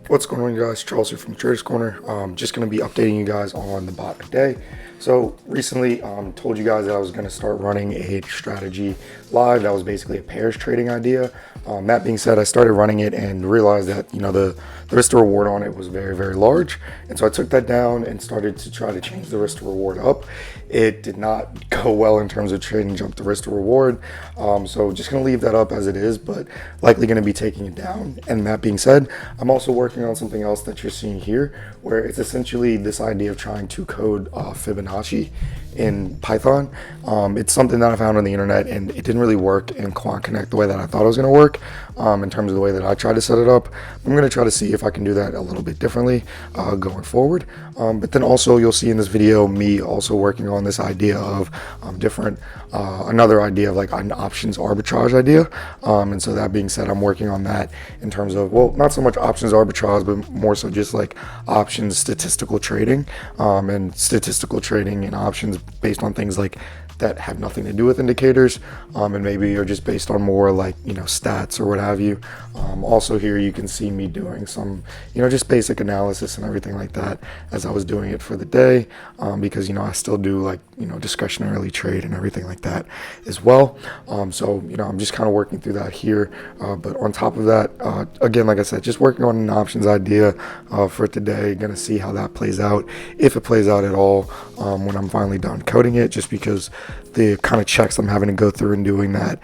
What's going on, you guys? Charles here from Traders Corner. Just going to be updating you guys on the bot today. So recently told you guys that I was going to start running a strategy live. That was basically a pairs trading idea. That being said, I started running it and realized that the risk to reward on it was very, very large. And so I took that down and started to try to change the risk to reward up. It did not go well in terms of trading jump to risk to reward. So just going to leave that up as it is, but likely going to be taking it down. And that being said, I'm also working on something else that you're seeing here, where it's essentially this idea of trying to code Fibonacci in Python. It's something that I found on the internet, and it didn't really work in Quant Connect the way that I thought it was going to work in terms of the way that I tried to set it up. I'm going to try to see if I can do that a little bit differently going forward. But then also you'll see in this video me also working on this idea of another idea of like an options arbitrage idea. And so that being said, I'm working on that in terms of, well, not so much options arbitrage, but more so just like options statistical trading, and statistical trading and options based on things like that have nothing to do with indicators, and maybe are just based on more like stats or what have you. Also here you can see me doing some just basic analysis and everything like that as I was doing it for the day, because I still do like discretionarily trade and everything like that as well. So I'm just kind of working through that here, but on top of that, again, like I said, just working on an options idea for today. Gonna see how that plays out, if it plays out at all, when I'm finally done coding it, just because the kind of checks I'm having to go through and doing that,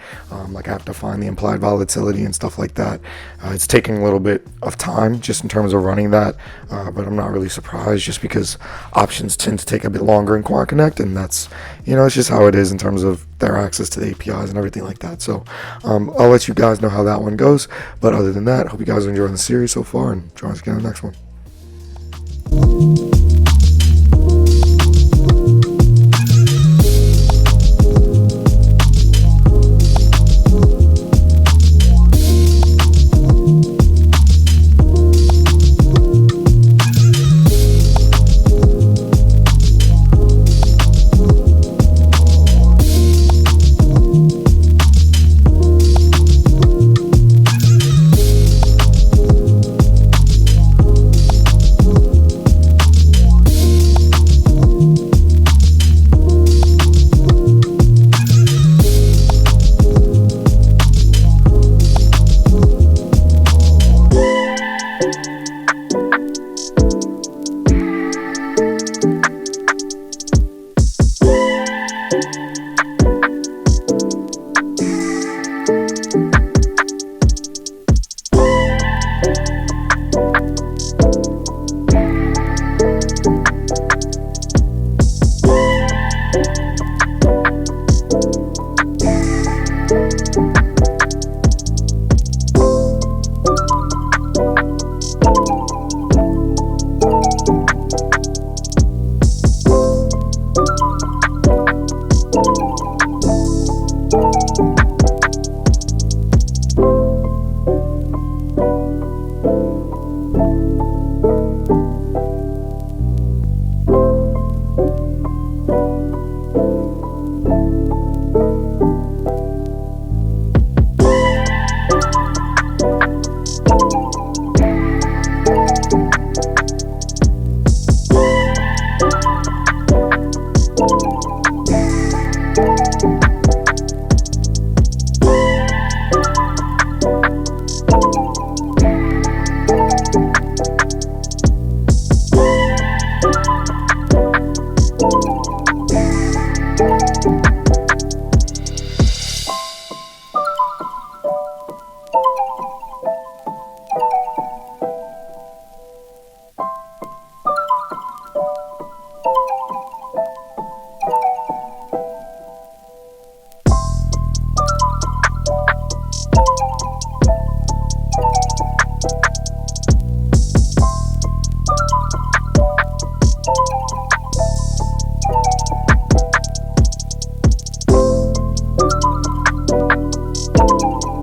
like I have to find the implied volatility and stuff like that. It's taking a little bit of time just in terms of running that, but I'm not really surprised, just because options tend to take a bit longer in Quant Connect, and that's it's just how it is in terms of their access to the APIs and everything like that. So I'll let you guys know how that one goes, but other than that, hope you guys are enjoying the series so far, and join us again in the next one.